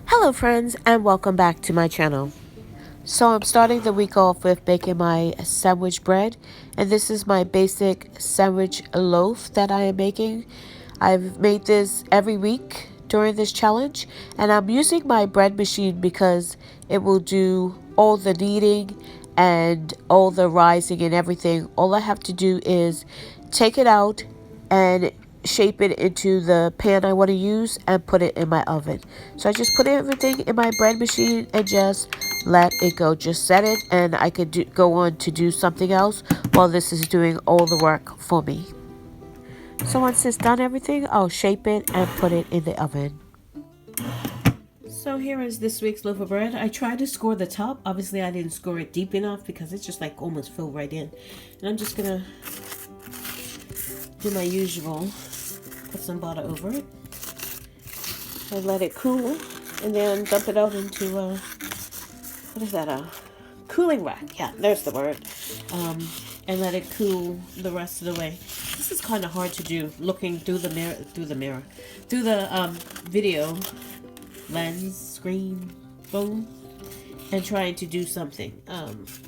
Hello friends, and welcome back to my channel. So I'm starting the week off with baking my sandwich bread, and this is my basic sandwich loaf that I am making. I've made this every week during this challenge, and I'm using my bread machine because it will do all the kneading and all the rising and everything. All I have to do is take it out and shape it into the pan I want to use and put it in my oven. So I just put everything in my bread machine and just let it go. Just set it, and I could go on to do something else while this is doing all the work for me. So once it's done everything, I'll shape it and put it in the oven. So here is this week's loaf of bread. I tried to score the top. Obviously I didn't score it deep enough because it's just like almost filled right in. And I'm just gonna do my usual. Put some butter over it and let it cool, and then dump it out into what is that, a cooling rack? Yeah, there's the word. And let it cool the rest of the way. This is kind of hard to do, looking through the video lens, screen, phone, and trying to do something.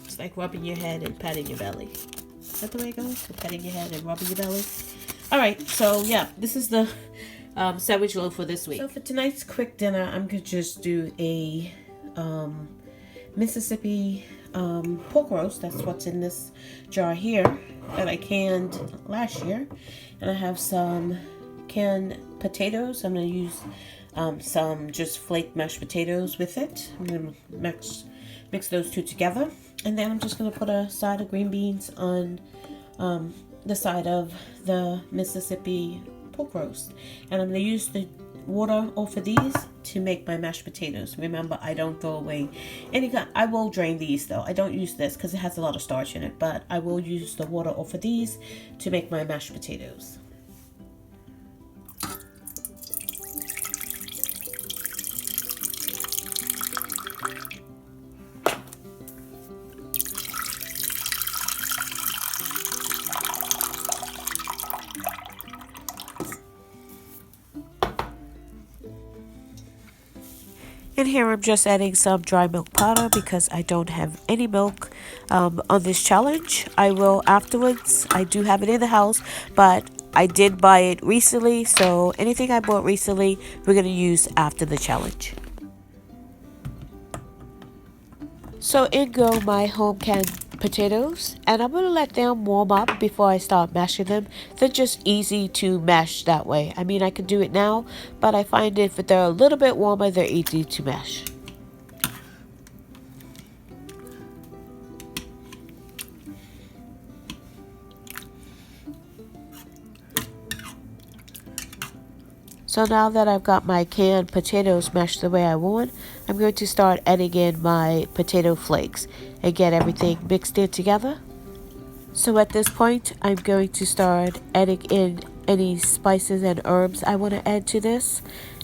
It's like rubbing your head and patting your belly. Is that the way it goes? So patting your head and rubbing your belly. Alright, so yeah, this is the sandwich loaf for this week. So for tonight's quick dinner, I'm going to just do a Mississippi pork roast. That's what's in this jar here that I canned last year. And I have some canned potatoes. I'm going to use some just flaked mashed potatoes with it. I'm going to mix those two together. And then I'm just going to put a side of green beans on the side of the Mississippi pork roast, and I'm going to use the water off of these to make my mashed potatoes. Remember, I don't throw away any kind. I will drain these though. I don't use this because it has a lot of starch in it, but I will use the water off of these to make my mashed potatoes. And here I'm just adding some dry milk powder because I don't have any milk on this challenge. I will afterwards. I do have it in the house, but I did buy it recently, so anything I bought recently we're going to use after the challenge. So in go my home canned potatoes, and I'm going to let them warm up before I start mashing them. They're just easy to mash that way. I mean, I can do it now, but I find if they're a little bit warmer, they're easy to mash. So now that I've got my canned potatoes mashed the way I want, I'm going to start adding in my potato flakes and get everything mixed in together. So at this point, I'm going to start adding in any spices and herbs I want to add to this.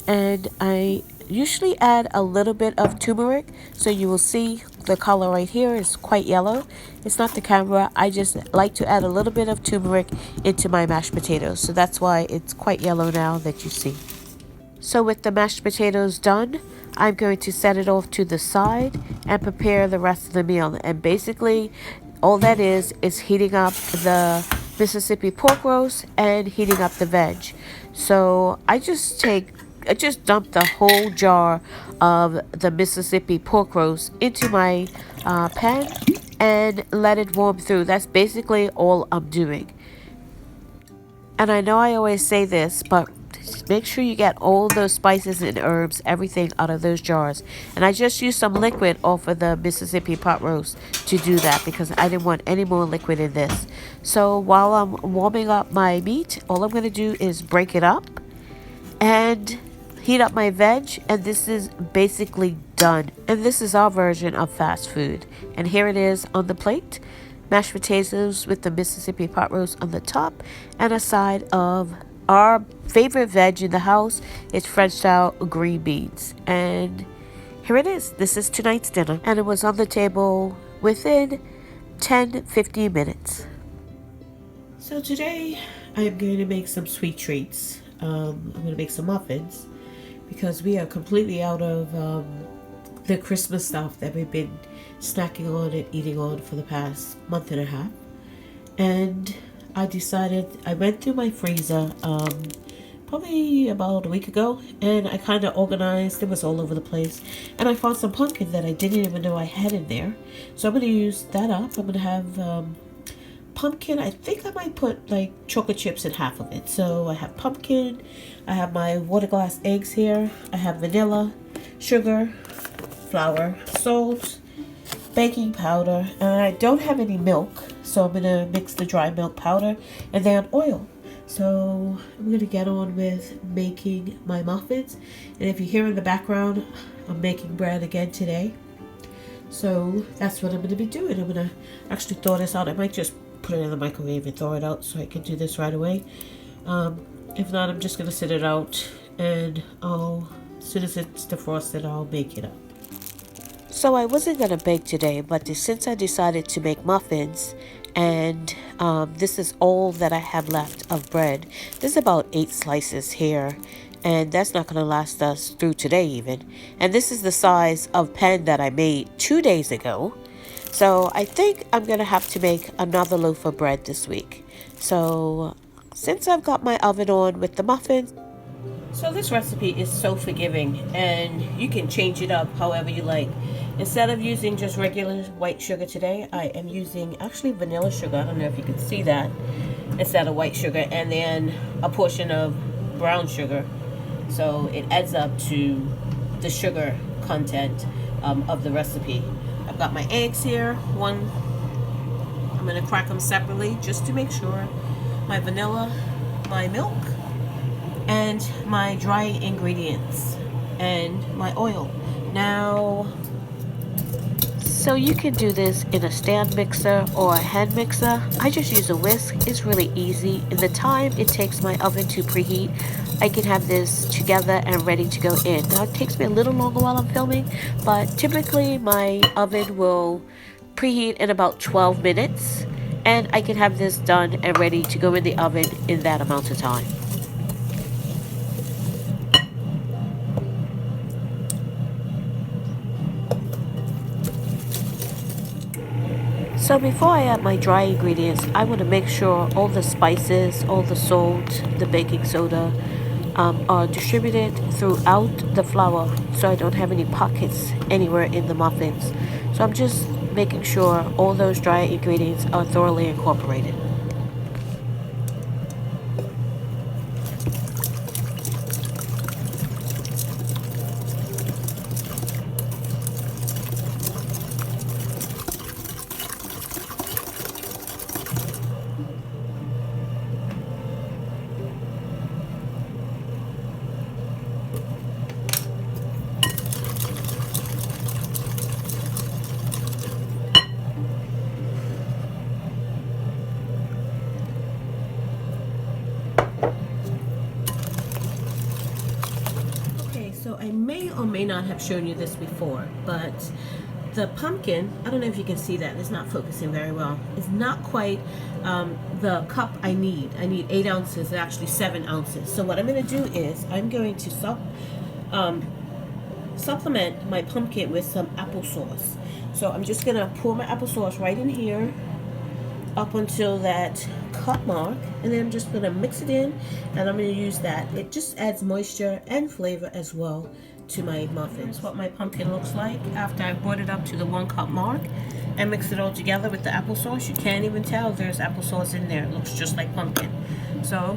And I usually add a little bit of turmeric, so you will see the color right here is quite yellow. It's not the camera. I just like to add a little bit of turmeric into my mashed potatoes, so that's why it's quite yellow now that you see. So with the mashed potatoes done, I'm going to set it off to the side and prepare the rest of the meal. And basically all that is heating up the Mississippi pork roast and heating up the veg. So I just dump the whole jar of the Mississippi pork roast into my pan and let it warm through. That's basically all I'm doing. And I know I always say this, but make sure you get all those spices and herbs, everything out of those jars. And I just used some liquid off of the Mississippi pot roast to do that because I didn't want any more liquid in this. So while I'm warming up my meat, all I'm going to do is break it up and heat up my veg, and this is basically done. And this is our version of fast food. And here it is on the plate. Mashed potatoes with the Mississippi pot roast on the top, and a side of our favorite veg in the house. It's French style green beans. And here it is. This is tonight's dinner, and it was on the table within 10-15 minutes. So today I am going to make some sweet treats. I'm going to make some muffins because we are completely out of the Christmas stuff that we've been snacking on and eating on for the past month and a half. And I decided, I went through my freezer probably about a week ago, and I kind of organized. It was all over the place, and I found some pumpkin that I didn't even know I had in there. So I'm going to use that up. I'm going to have pumpkin. I think I might put like chocolate chips in half of it. So I have pumpkin, I have my water glass eggs here, I have vanilla, sugar, flour, salt, baking powder, and I don't have any milk, so I'm gonna mix the dry milk powder and then oil. So I'm gonna get on with making my muffins, and if you hear in the background, I'm making bread again today. So that's what I'm gonna be doing. I'm gonna actually thaw this out. I might just put it in the microwave and thaw it out so I can do this right away. If not, I'm just gonna sit it out, and as soon as it's defrosted, I'll bake it up. So I wasn't gonna bake today, but since I decided to make muffins, and this is all that I have left of bread. There's about 8 slices here, and that's not gonna last us through today even. And this is the size of pan that I made 2 days ago. So I think I'm gonna have to make another loaf of bread this week. So since I've got my oven on with the muffins, so this recipe is so forgiving, and you can change it up however you like. Instead of using just regular white sugar today, I am using actually vanilla sugar. I don't know if you can see that, instead of white sugar, and then a portion of brown sugar. So it adds up to the sugar content of the recipe. I've got my eggs here. One, I'm going to crack them separately just to make sure. My vanilla, my milk, and my dry ingredients, and my oil. Now, so you can do this in a stand mixer or a hand mixer. I just use a whisk. It's really easy. In the time it takes my oven to preheat, I can have this together and ready to go in. Now it takes me a little longer while I'm filming, but typically my oven will preheat in about 12 minutes, and I can have this done and ready to go in the oven in that amount of time. So before I add my dry ingredients, I want to make sure all the spices, all the salt, the baking soda are distributed throughout the flour, so I don't have any pockets anywhere in the muffins. So I'm just making sure all those dry ingredients are thoroughly incorporated. So I may or may not have shown you this before, but the pumpkin, I don't know if you can see that, it's not focusing very well. It's not quite the cup I need. I need 8 ounces, actually 7 ounces. So what I'm going to do is I'm going to supplement my pumpkin with some applesauce. So I'm just going to pour my applesauce right in here up until that cup mark, and then I'm just going to mix it in, and I'm going to use that. It just adds moisture and flavor as well to my muffins. Here's what my pumpkin looks like after I brought it up to the 1 cup mark and mixed it all together with the applesauce. You can't even tell there's applesauce in there. It looks just like pumpkin. So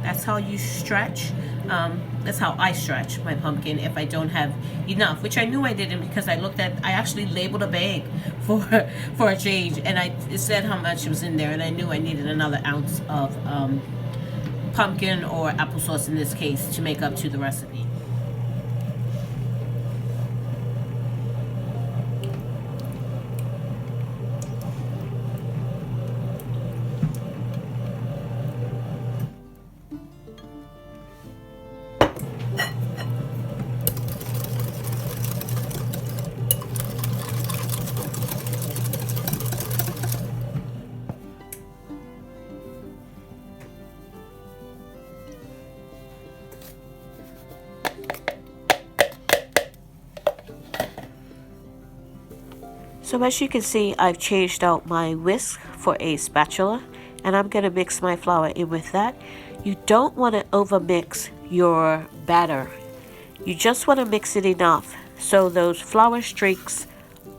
that's how you stretch. That's how I stretch my pumpkin if I don't have enough, which I knew I didn't, because I actually labeled a bag for a change, and it said how much was in there, and I knew I needed another ounce of pumpkin or applesauce in this case to make up to the recipe. So as you can see, I've changed out my whisk for a spatula, and I'm going to mix my flour in with that. You don't want to overmix your batter. You just want to mix it enough so those flour streaks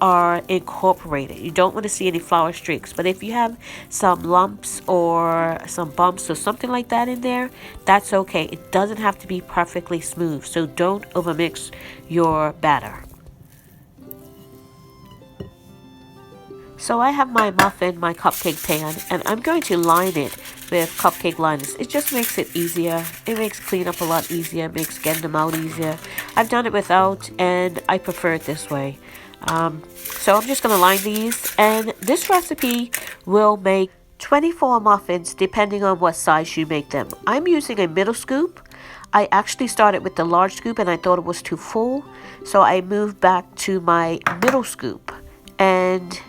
are incorporated. You don't want to see any flour streaks, but if you have some lumps or some bumps or something like that in there, that's okay. It doesn't have to be perfectly smooth, so don't overmix your batter. So I have my cupcake pan, and I'm going to line it with cupcake liners. It just makes it easier. It makes cleanup a lot easier. It makes getting them out easier. I've done it without, and I prefer it this way. So I'm just going to line these, and this recipe will make 24 muffins depending on what size you make them. I'm using a middle scoop. I actually started with the large scoop, and I thought it was too full, so I moved back to my middle scoop. And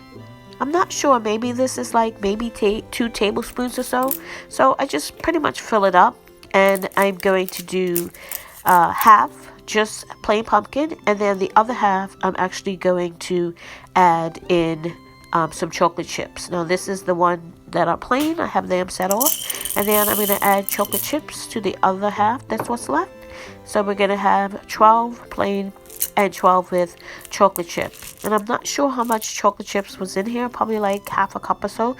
I'm not sure, maybe this is like maybe 2 tablespoons or so. So I just pretty much fill it up, and I'm going to do half just plain pumpkin, and then the other half I'm actually going to add in some chocolate chips. Now this is the one that are plain. I have them set off, and then I'm going to add chocolate chips to the other half. That's what's left. So we're going to have 12 plain and 12 with chocolate chip, and I'm not sure how much chocolate chips was in here, probably like half a cup or so.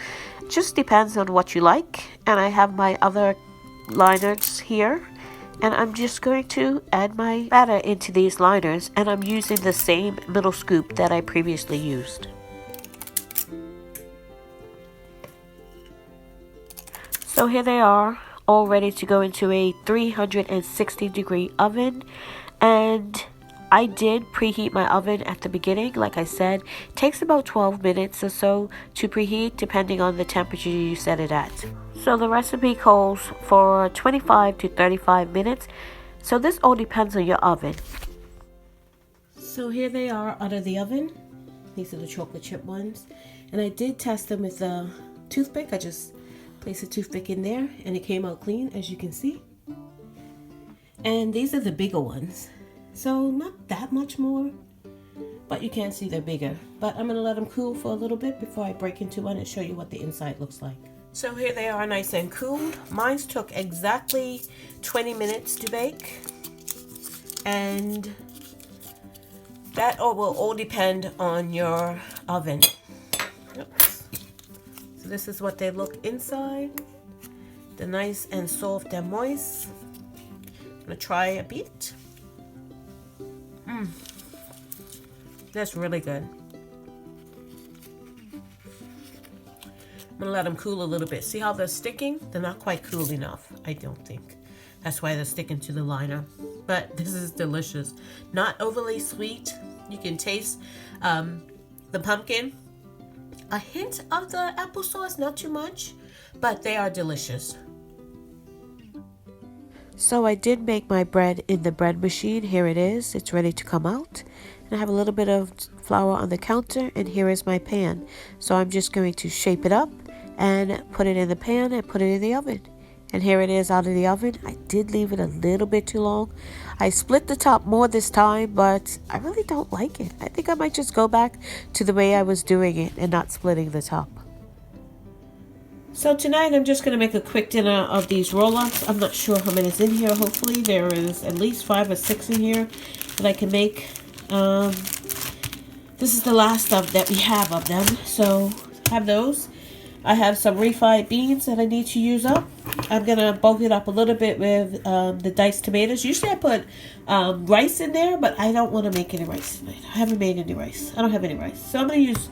Just depends on what you like. And I have my other liners here, and I'm just going to add my batter into these liners, and I'm using the same middle scoop that I previously used. So here they are, all ready to go into a 360-degree oven. And I did preheat my oven at the beginning. Like I said, it takes about 12 minutes or so to preheat, depending on the temperature you set it at. So the recipe calls for 25 to 35 minutes. So this all depends on your oven. So here they are out of the oven. These are the chocolate chip ones. And I did test them with a toothpick. I just placed a toothpick in there, and it came out clean, as you can see. And these are the bigger ones. So not that much more, but you can see they're bigger. But I'm going to let them cool for a little bit before I break into one and show you what the inside looks like. So here they are, nice and cooled. Mine took exactly 20 minutes to bake. And that will all depend on your oven. Oops. So this is what they look inside. They're nice and soft and moist. I'm going to try a bit. That's really good. I'm going to let them cool a little bit. See how they're sticking? They're not quite cool enough, I don't think. That's why they're sticking to the liner. But this is delicious. Not overly sweet. You can taste the pumpkin. A hint of the applesauce, not too much, but they are delicious. So I did make my bread in the bread machine. Here it is. It's ready to come out. And I have a little bit of flour on the counter, and here is my pan. So I'm just going to shape it up and put it in the pan and put it in the oven. And here it is out of the oven. I did leave it a little bit too long. I split the top more this time, but I really don't like it. I think I might just go back to the way I was doing it and not splitting the top. So tonight I'm just going to make a quick dinner of these roll-ups. I'm not sure how many is in here. Hopefully there is at least 5 or 6 in here that I can make. This is the last of that we have of them. So I have those. I have some refried beans that I need to use up. I'm going to bulk it up a little bit with the diced tomatoes. Usually I put rice in there, but I don't want to make any rice tonight. I haven't made any rice. I don't have any rice. So I'm going to use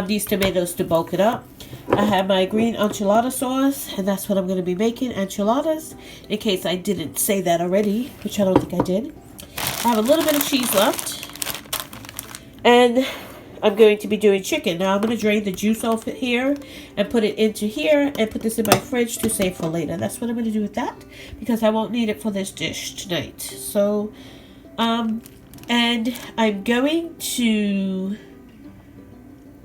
these tomatoes to bulk it up. I have my green enchilada sauce, and that's what I'm going to be making, enchiladas, in case I didn't say that already, which I don't think I did. I have a little bit of cheese left, and I'm going to be doing chicken. Now I'm going to drain the juice off it here and put it into here and put this in my fridge to save for later. That's what I'm going to do with that, because I won't need it for this dish tonight. So, and I'm going to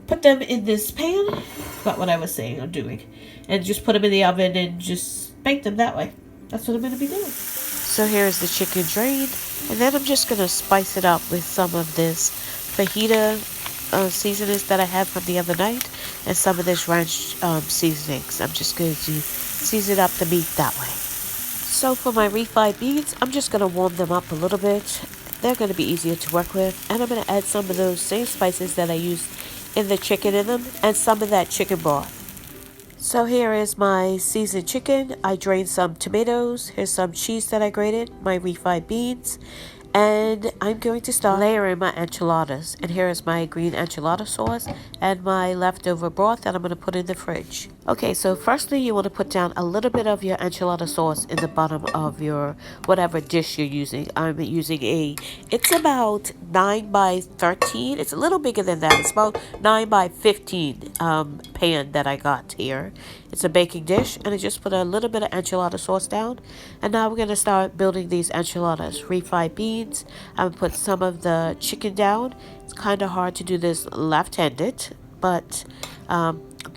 put them in this pan. Forgot what I was saying I'm doing. And just put them in the oven and just bake them that way. That's what I'm going to be doing. So here's the chicken drained. And then I'm just going to spice it up with some of this fajita seasonings that I had from the other night and some of this ranch seasonings. I'm just going to season up the meat that way. So for my refried beans, I'm just going to warm them up a little bit. They're going to be easier to work with. And I'm going to add some of those same spices that I used in the chicken in them and some of that chicken broth. So here is my seasoned chicken. I drained some tomatoes. Here's some cheese that I grated, my refried beans. And I'm going to start layering my enchiladas. And here is my green enchilada sauce and my leftover broth that I'm going to put in the fridge. Okay, so firstly you want to put down a little bit of your enchilada sauce in the bottom of your whatever dish you're using. I'm using it's about 9 by 13. It's a little bigger than that. It's about 9 by 15 pan that I got here. It's a baking dish, and I just put a little bit of enchilada sauce down. And now we're going to start building these enchiladas. Refried beans. I'm going to put some of the chicken down. It's kind of hard to do this left-handed, but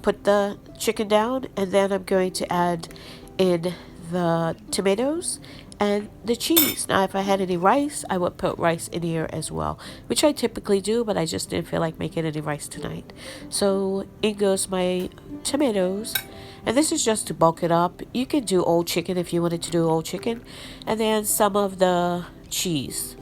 put the chicken down, and then I'm going to add in the tomatoes and the cheese. Now, if I had any rice, I would put rice in here as well, which I typically do, but I just didn't feel like making any rice tonight. So in goes my tomatoes, and this is just to bulk it up. You can do old chicken if you wanted to do old chicken, and then some of the cheese.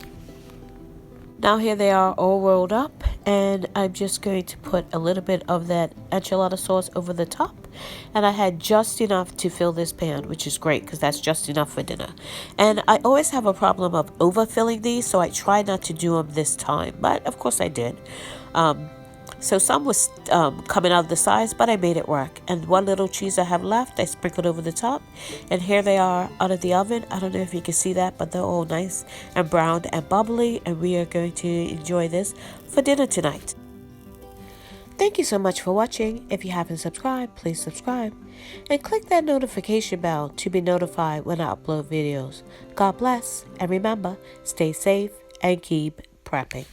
Now here they are all rolled up, and I'm just going to put a little bit of that enchilada sauce over the top. And I had just enough to fill this pan, which is great because that's just enough for dinner. And I always have a problem of overfilling these, so I try not to do them this time, but of course I did. So some was coming out of the sides, but I made it work. And one little cheese I have left, I sprinkled over the top. And here they are out of the oven. I don't know if you can see that, but they're all nice and browned and bubbly. And we are going to enjoy this for dinner tonight. Thank you so much for watching. If you haven't subscribed, please subscribe. And click that notification bell to be notified when I upload videos. God bless. And remember, stay safe and keep prepping.